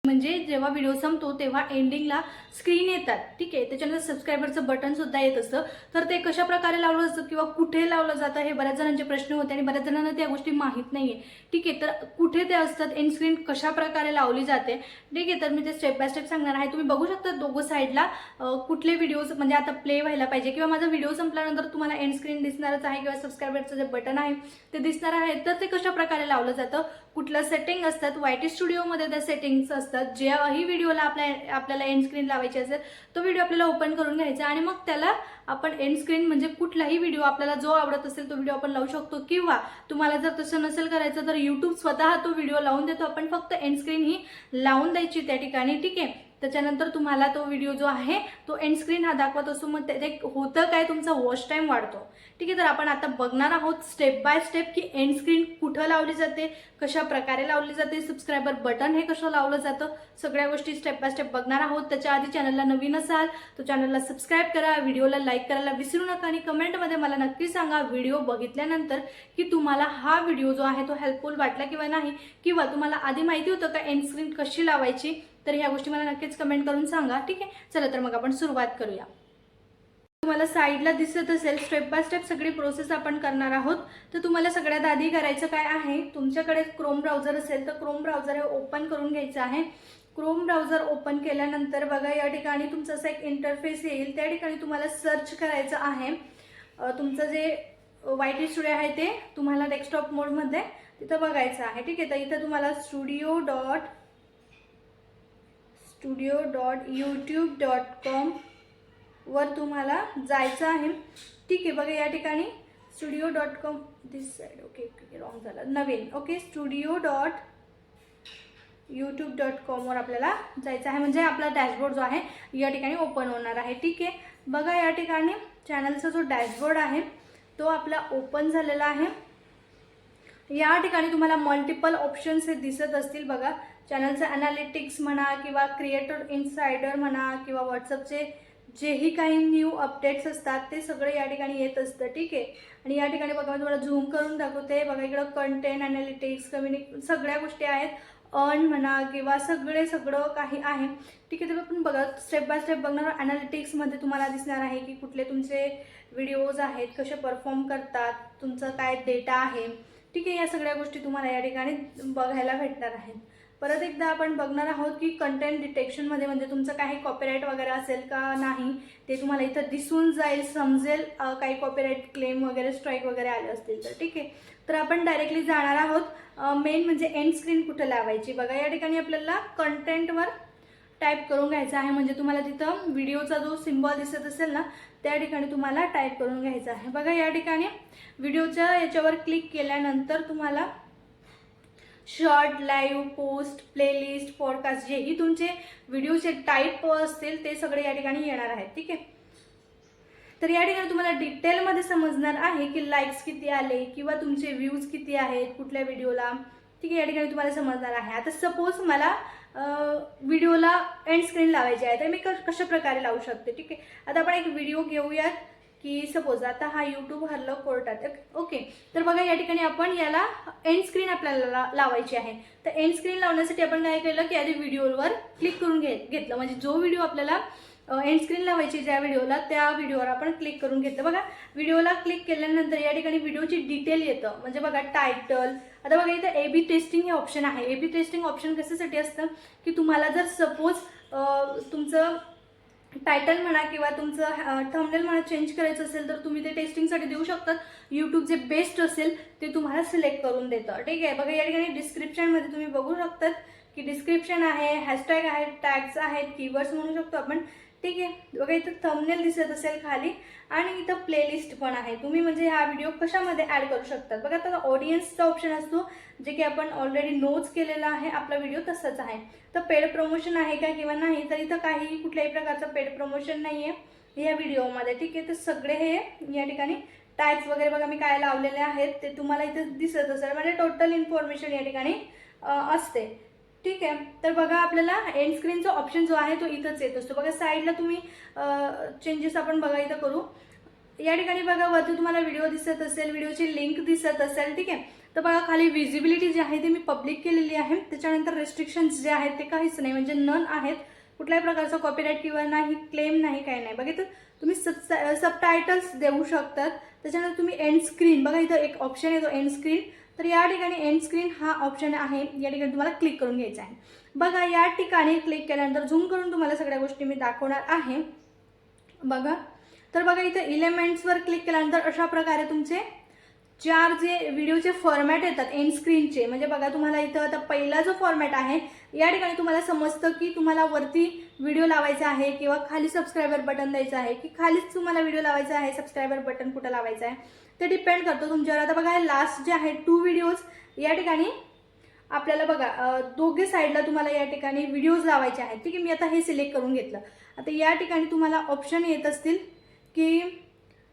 म्हणजे जेव्हा व्हिडिओ संपतो तेव्हा एंडिंगला स्क्रीन येतात, ठीक आहे। त्याच्यानंतर सबस्क्रायबरचं बटन सुद्धा येत असतं। तर ते कशा प्रकारे लावलं असतं किंवा कुठे लावलं जातं हे बऱ्याच जणांचे प्रश्न होते आणि बऱ्याच जणांना त्या गोष्टी माहीत नाहीये, ठीक आहे। तर कुठे ते असतात, एंड स्क्रीन कशा प्रकारे लावली जाते, ठीक आहे। तर मी ते स्टेप बाय स्टेप सांगणार आहे। तुम्ही बघू शकता दोघं साईडला कुठले व्हिडिओज म्हणजे आता प्ले व्हायला पाहिजे किंवा माझा व्हिडिओ संपल्यानंतर तुम्हाला एंड स्क्रीन दिसणारच आहे किंवा सबस्क्रायबरचं जे बटन आहे ते दिसणार आहे। तर ते कशा प्रकारे लावलं जातं, कुठलं सेटिंग असतात, YT स्टुडिओमध्ये त्या सेटिंग्स असतात। ज्याही व्हिडिओला आपल्याला एंड स्क्रीन लावायची असेल तो व्हिडिओ आपल्याला ओपन करून घ्यायचा आणि मग त्याला आपण एंड स्क्रीन म्हणजे कुठलाही व्हिडिओ आपल्याला जो आवडत असेल तो व्हिडिओ आपण लावू शकतो किंवा तुम्हाला जर तसं नसेल करायचं तर YouTube स्वतः तो व्हिडिओ लावून देतो। आपण फक्त एंड स्क्रीन ही लावून द्यायची त्या ठिकाणी, ठीक आहे। त्याच्यानंतर तुम्हाला तो व्हिडिओ जो आहे तो एंड स्क्रीन हा दाखवत असतो। मग ते होतं काय, तुमचा वॉच टाइम वाढतो, ठीक आहे। तर आपण आता बघणार आहोत स्टेप बाय स्टेप की एंड स्क्रीन कुठं लावली जाते, कशा प्रकारे लावली जाते, सबस्क्रायबर बटन हे कसं लावलं जातं, सगळ्या गोष्टी स्टेप बाय स्टेप बघणार आहोत। त्याच्या आधी चॅनलला नवीन असाल तर चॅनलला सबस्क्राइब करा, व्हिडिओला लाईक करायला विसरू नका आणि कमेंटमध्ये मला नक्की सांगा व्हिडिओ बघितल्यानंतर की तुम्हाला हा व्हिडिओ जो आहे तो हेल्पफुल वाटला किंवा नाही, किंवा तुम्हाला आधी माहिती होतं का एंड स्क्रीन कशी लावायची। तर ह्या गोष्टी मला नक्कीच कमेंट करून सांगा, ठीक आहे। चला तर मग आपण सुरुवात करूया। तुम्हाला साईडला दिसत असेल स्टेप बाय स्टेप सगळी प्रोसेस आपण करणार आहोत। तर तुम्हाला सगळ्यात आधी करायचं काय आहे, तुमच्याकडे क्रोम ब्राउझर असेल तर क्रोम ब्राउझर हे ओपन करून घ्यायचं आहे। क्रोम ब्राउझर ओपन केल्यानंतर बघा या ठिकाणी तुमचं असं एक इंटरफेस येईल, त्या ठिकाणी तुम्हाला सर्च करायचं आहे। तुमचं जे YT स्टुडिओ आहे ते तुम्हाला डेस्कटॉप मोडमध्ये तिथं बघायचं आहे, ठीक आहे। तर इथं तुम्हाला studio.youtube.com वर तुम्हाला जायचं आहे, ठीक आहे। बघा या ठिकाणी studio.com दिस साइड, ओके रॉंग झालं, नवीन, ओके। studio.youtube.com वर आपल्याला जायचं आहे, म्हणजे आपला डॅशबोर्ड जो आहे या ठिकाणी ओपन होणार आहे, ठीक आहे। बघा या ठिकाणी चॅनलचा जो डॅशबोर्ड आहे तो आपला ओपन झालेला आहे। या ठिकाणी तुम्हाला मल्टिपल ऑप्शन्स हे दिसत असतील बघा, चॅनलचं अनालिटिक्स म्हणा किंवा क्रिएटर इनसाइडर म्हणा किंवा व्हॉट्सअपचे जेही काही न्यू अपडेट्स असतात ते सगळे या ठिकाणी येत असतं, ठीक आहे। आणि या ठिकाणी बघा मी तुम्हाला झूम करून दाखवते, बघा इकडं कंटेंट अनालिटिक्स सगळ्या गोष्टी आहेत, अर्न म्हणा किंवा सगळं काही आहे, ठीक आहे। तर आपण बघा स्टेप बाय स्टेप बघणार। अनालिटिक्समध्ये तुम्हाला दिसणार आहे की कुठले तुमचे व्हिडिओज आहेत, कसे परफॉर्म करतात, तुमचं काय डेटा आहे, ठीक आहे। या सगळ्या गोष्टी तुम्हाला या ठिकाणी बघायला भेटणार आहेत। परत एकदा आपण बघणार आहोत की कंटेंट डिटेक्शनमध्ये म्हणजे तुमचं काही कॉपीराईट वगैरे असेल का नाही ते तुम्हाला इथं दिसून जाईल, समजेल, काही कॉपीराईट क्लेम वगैरे स्ट्राईक वगैरे आले असतील तर, ठीक आहे। तर आपण डायरेक्टली जाणार आहोत मेन म्हणजे एंड स्क्रीन कुठं लावायची। बघा या ठिकाणी आपल्याला कंटेंटवर टाईप करून घ्यायचं आहे, म्हणजे तुम्हाला तिथं व्हिडिओचा जो सिम्बॉल दिसत असेल ना त्या ठिकाणी तुम्हाला टाईप करून घ्यायचं आहे। बघा या ठिकाणी व्हिडिओच्या याच्यावर क्लिक केल्यानंतर तुम्हाला short, live, post, playlist, podcast जेही तुमचे व्हिडिओचे टाईप असतील ते सगळे या ठिकाणी येणार आहेत, ठीक आहे। तर या ठिकाणी तुम्हाला डिटेलमध्ये समजणार आहे की लाईक्स किती आले किंवा तुमचे व्ह्यूज किती आहेत कुठल्या व्हिडिओला, ठीक आहे। या ठिकाणी तुम्हाला समजणार आहे। आता सपोज मला व्हिडिओला एंड स्क्रीन लावायची आहे तर मी कशा प्रकारे लावू शकते, ठीक आहे। आता आपण एक व्हिडिओ घेऊयात की सपोज आता हा यूट्यूब हरलं कोर्टात, ओके। तर बघा या ठिकाणी आपण याला एंड स्क्रीन आपल्याला लावायची आहे। तर एंड स्क्रीन लावण्यासाठी आपण काय केलं की आधी व्हिडिओवर क्लिक करून घेतलं, म्हणजे जो व्हिडिओ आपल्याला एंड स्क्रीन लावायची ज्या व्हिडिओला त्या व्हिडिओवर आपण क्लिक करून घेतलं। बघा व्हिडिओला क्लिक केल्यानंतर या ठिकाणी व्हिडिओची डिटेल येतं, म्हणजे बघा टायटल। आता बघा इथं AB टेस्टिंग हे ऑप्शन आहे। AB टेस्टिंग ऑप्शन कशासाठी असतं की तुम्हाला जर सपोज तुमचं टायटल म्हणा किंवा तुमचं थंबनेल म्हणा चेंज करायचं असेल तर तुम्ही ते टेस्टिंगसाठी देऊ शकतात। यूट्यूब जे बेस्ट असेल ते तुम्हाला सिलेक्ट करून देतं, ठीक आहे। बघा या ठिकाणी डिस्क्रिप्शनमध्ये तुम्ही बघू शकतात की डिस्क्रिप्शन आहे, हॅशटॅग आहेत, टॅग्स आहेत, कीवर्ड्स म्हणू शकतो आपण, ठीक आहे। बघा इथं थंबनेल दिसत असेल खाली आणि इथं प्लेलिस्ट पण आहे, तुम्ही म्हणजे हा व्हिडिओ कशामध्ये ॲड करू शकतात। बघा आता ऑडियन्सचा ऑप्शन असतो जे की आपण ऑलरेडी नोट्स केलेला आहे, आपला व्हिडिओ तसंच आहे। तर पेड प्रमोशन आहे का किंवा नाही, तर इथं काही कुठल्याही प्रकारचं पेड प्रमोशन नाही आहे या व्हिडिओमध्ये, ठीक आहे। तर सगळे हे या ठिकाणी टॅग्स वगैरे बघा मी काय लावलेले आहेत ते तुम्हाला इथं दिसत असेल, म्हणजे टोटल इन्फॉर्मेशन या ठिकाणी असते, ठीक आहे। तर बघा आपल्याला एंड स्क्रीनचा ऑप्शन जो आहे तो इथंच येत असतो। बघा साईडला तुम्ही चेंजेस आपण बघा इथं करू। या ठिकाणी बघा वरती तुम्हाला व्हिडिओ दिसत असेल, व्हिडिओची लिंक दिसत असेल, ठीक आहे। तर बघा खाली विजिबिलिटी जी आहे ती मी पब्लिक केलेली आहे. त्याच्यानंतर रेस्ट्रिक्शन्स जे आहेत ते काहीच नाही, म्हणजे नन आहेत. कुठल्याही प्रकारचा कॉपीराईट किंवा नाही, क्लेम नाही, काही नाही. बघा इथं तुम्ही सबटायटल्स देऊ शकतात. त्याच्यानंतर तुम्ही एंड स्क्रीन, बघा इथं एक ऑप्शन येतो एंड स्क्रीन. तर या ठिकाणी एंड स्क्रीन हा ऑप्शन आहे, या ठिकाणी तुम्हाला क्लिक करून घ्यायचा आहे. बघा या ठिकाणी क्लिक केल्यानंतर झूम करून तुम्हाला सगळ्या गोष्टी मी दाखवणार आहे. बघा तर बघा इथे एलिमेंट्सवर क्लिक केल्यानंतर अशा प्रकारे तुमचे 4 जे व्हिडिओचे फॉर्मॅट येतात एंड स्क्रीनचे. म्हणजे बघा तुम्हाला इथं आता पहिला जो फॉर्मॅट आहे या ठिकाणी तुम्हाला समजतं की तुम्हाला वरती व्हिडिओ लावायचा आहे किंवा खाली सबस्क्रायबर बटन द्यायचं आहे, की खालीच तुम्हाला व्हिडिओ लावायचा आहे, सबस्क्रायबर बटन कुठं लावायचं आहे ते डिपेंड करतो तुमच्यावर. आता बघा लास्ट जे आहे 2 व्हिडिओज या ठिकाणी आपल्याला बघा दोघे साईडला तुम्हाला या ठिकाणी व्हिडिओज लावायचे आहेत. ठीक आहे, मी आता हे सिलेक्ट करून घेतलं. आता या ठिकाणी तुम्हाला ऑप्शन येत असतील की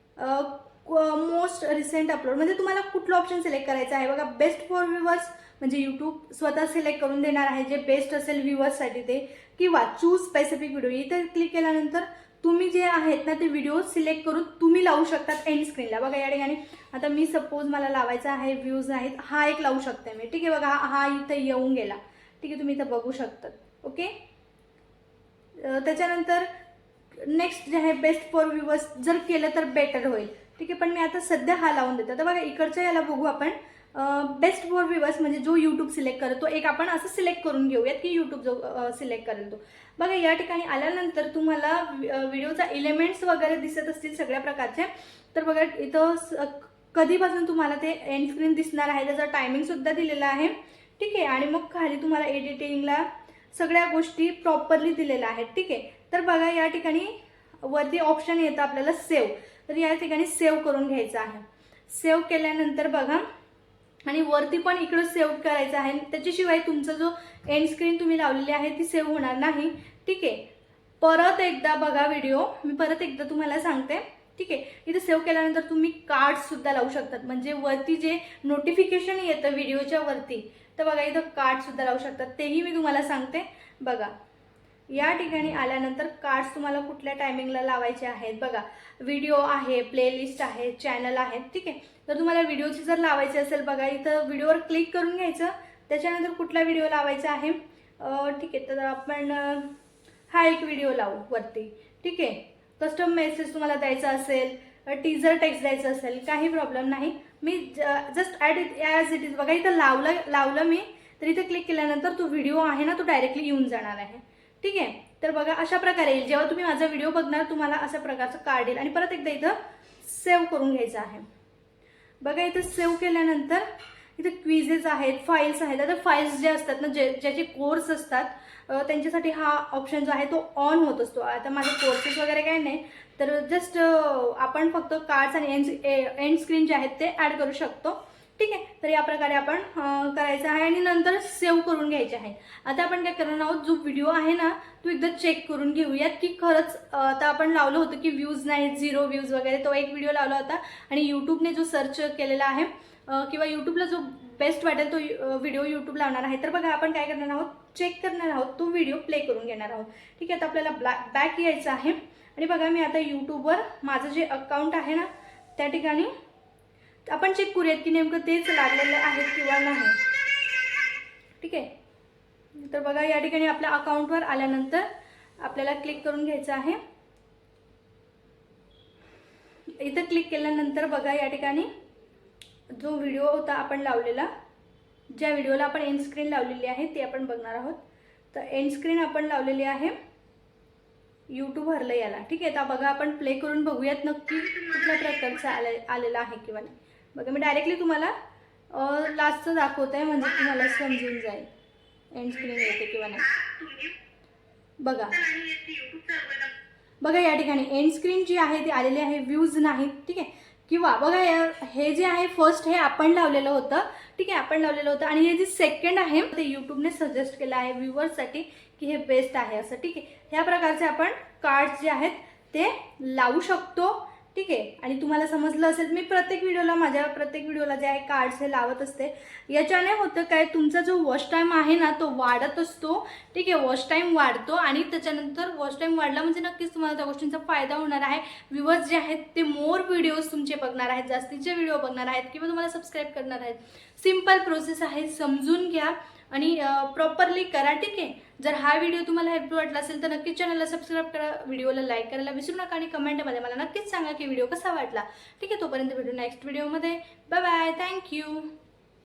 मोस्ट रिसेंट अपलोड, म्हणजे तुम्हाला कुठलं ऑप्शन सिलेक्ट करायचं आहे. बघा बेस्ट फॉर व्ह्यूअर्स म्हणजे यूट्यूब स्वतः सिलेक्ट करून देणार आहे जे बेस्ट असेल व्ह्यूअर्ससाठी ते, किंवा चूज स्पेसिफिक व्हिडिओ. इथे क्लिक केल्यानंतर तुम्ही जे आहेत ना ते व्हिडिओ सिलेक्ट करून तुम्ही लावू शकतात एंड स्क्रीनला. बघा या ठिकाणी आता मी सपोज मला लावायचा आहे व्ह्यूज आहेत, हा एक लावू शकते मी. ठीक आहे, बघा हा इथं येऊन गेला. ठीक आहे, तुम्ही इथं बघू शकतात. ओके, त्याच्यानंतर नेक्स्ट जे आहे बेस्ट फॉर व्ह्यूअर्स जर केलं तर बेटर होईल. ठीक आहे, पण मी आता सध्या हा लावून देतो. तर बघा इकडच्या याला बघू आपण बेस्ट फॉर व्ह्यूअर्स म्हणजे जो यूट्यूब सिलेक्ट करतो, एक आपण असं सिलेक्ट करून घेऊयात की यूट्यूब जो सिलेक्ट करेल तो. बघा या ठिकाणी आल्यानंतर तुम्हाला व्हिडिओचा एलिमेंट्स वगैरे दिसत असतील सगळ्या प्रकारचे. तर बघा इथं कधीपासून तुम्हाला ते एंड स्क्रीन दिसणार आहे, त्याचा टायमिंगसुद्धा दिलेला आहे. ठीक आहे, आणि मग खाली तुम्हाला एडिटिंगला सगळ्या गोष्टी प्रॉपरली दिलेल्या आहेत. ठीक आहे, तर बघा या ठिकाणी वरती ऑप्शन येतं आपल्याला सेव्ह. तर या ठिकाणी सेव्ह करून घ्यायचं आहे. सेव्ह केल्यानंतर बघा आणि वरती पण इकडं सेव्ह करायचं आहे. त्याच्याशिवाय तुमचा जो एंड स्क्रीन तुम्ही लावलेली आहे ती सेव्ह होणार नाही. ठीक आहे, परत एकदा बघा व्हिडिओ, मी परत एकदा तुम्हाला सांगते. ठीक आहे, इथे सेव्ह केल्यानंतर तुम्ही कार्ड्ससुद्धा लावू शकतात, म्हणजे वरती जे नोटिफिकेशन येतं व्हिडिओच्या वरती, तर बघा इथं कार्ड्ससुद्धा लावू शकतात, तेही मी तुम्हाला सांगते. बघा या ठिकाणी आल्यानंतर कार्ड्स तुम्हाला कुठल्या टायमिंगला लावायचे आहेत. बघा व्हिडिओ आहे, प्लेलिस्ट आहे, चॅनल आहे. ठीक आहे, तर तुम्हाला व्हिडिओची जर लावायची असेल बघा इथं व्हिडिओवर क्लिक करून घ्यायचं. त्याच्यानंतर कुठला व्हिडिओ लावायचा आहे. ठीक आहे, तर आपण हा एक व्हिडिओ लावू वरती. ठीक आहे, कस्टम मेसेज तुम्हाला द्यायचा असेल, टीजर टेक्स्ट द्यायचं असेल, काही प्रॉब्लेम नाही. मी just add it as it is. बघा इथं लावलं मी, तर इथं क्लिक केल्यानंतर तो व्हिडिओ आहे ना तो डायरेक्टली येऊन जाणार आहे. ठीक आहे, तर बघा अशा प्रकारे येईल. जेव्हा तुम्ही माझा व्हिडिओ बघणार तुम्हाला अशा प्रकारचं कार्ड येईल. आणि परत एकदा इथं सेव्ह करून घ्यायचं आहे. बघा इथं सेव्ह केल्यानंतर इथे क्विजेस आहेत, फाईल्स आहेत. आता फाईल्स जे असतात ना ज्याचे कोर्स असतात त्यांच्यासाठी हा ऑप्शन जो आहे तो ऑन होत असतो. आता माझे कोर्सेस वगैरे काही नाही, तर जस्ट आपण फक्त कार्ड्स आणि एंड स्क्रीन जे आहेत ते ॲड करू शकतो. ठीक आहे, तर या प्रकारे आपण करायचं आहे आणि नंतर सेव्ह करून घ्यायचे आहे. आता आपण काय करणार आहोत, जो व्हिडिओ आहे ना तो एकदा चेक करून घेऊयात की खरंच आता आपण लावलं होतं की व्ह्यूज नाही, 0 व्ह्यूज वगैरे, तो एक व्हिडिओ लावला होता आणि यूट्यूबने जो सर्च केलेला आहे किंवा यूट्यूबला जो बेस्ट वाटेल तो व्हिडिओ यूट्यूब लावणार आहे. तर बघा आपण काय करणार आहोत, चेक करणार आहोत, तो व्हिडिओ प्ले करून घेणार आहोत. ठीक आहे, आता आपल्याला बॅक यायचं आहे आणि बघा मी आता यूट्यूबवर माझं जे अकाउंट आहे ना त्या ठिकाणी आपण चेक करूयात की नेमकं तेच लागलेलं आहे किंवा नाही. ठीक आहे, तर बघा या ठिकाणी आपल्या अकाउंटवर आल्यानंतर आपल्याला क्लिक करून घ्यायचं आहे. इथं क्लिक केल्यानंतर बघा या ठिकाणी जो व्हिडिओ होता आपण लावलेला, ज्या व्हिडिओला आपण एंड स्क्रीन लावलेली आहे ते आपण बघणार आहोत. तर एंड स्क्रीन आपण लावलेली आहे, यूट्यूब हरलं याला. ठीक आहे, तर बघा आपण प्ले करून बघूयात नक्की कुठल्या प्रकारचं आलेलं आहे किंवा नाही. बघा मी डायरेक्टली तुम्हाला लास्टचं दाखवत आहे म्हणजे तुम्हाला समजून जाईल एंड स्क्रीन येते किंवा नाही. बघा या ठिकाणी एंड स्क्रीन जी आहे ती आलेली आहे, व्ह्यूज नाही. ठीक आहे, किंवा बघा हे जे आहे फर्स्ट हे आपण लावलेलं होतं. ठीक आहे, आपण लावलेलं होतं आणि हे जे सेकंड आहे ते यूट्यूबने सजेस्ट केलं आहे व्ह्यूअर्ससाठी की हे बेस्ट आहे असं. ठीक आहे, ह्या प्रकारचे आपण कार्ड्स जे आहेत ते लावू शकतो. ठीक आहे. आणि तुम्हाला समजलं असेल, मी माझ्या प्रत्येक व्हिडिओला जे आहे कार्ड्स हे लावत असते. याच्याने होतं काय, तुमचा जो वॉच टाईम आहे ना तो वाढत असतो. ठीक आहे, वॉच टाईम वाढतो आणि त्याच्यानंतर वॉच टाईम वाढला म्हणजे नक्कीच तुम्हाला त्या गोष्टींचा फायदा होणार आहे. व्ह्यूअर्स जे आहेत ते मोर व्हिडिओज तुमचे बघणार आहेत, जास्तीचे व्हिडिओ बघणार आहेत किंवा तुम्हाला सबस्क्राईब करणार आहेत. सिम्पल प्रोसेस आहे, समजून घ्या आणि प्रॉपरली करा. ठीक आहे. जर हा व्हिडिओ तुम्हाला हेल्पफुल वाटला असेल तर नक्कीच चॅनलला सबस्क्राईब करा, व्हिडिओला लाईक करायला विसरू नका आणि कमेंटमध्ये मला नक्कीच सांगा की व्हिडिओ कसा वाटला. ठीक आहे, तोपर्यंत भेटू नेक्स्ट व्हिडिओमध्ये. Bye bye, thank you.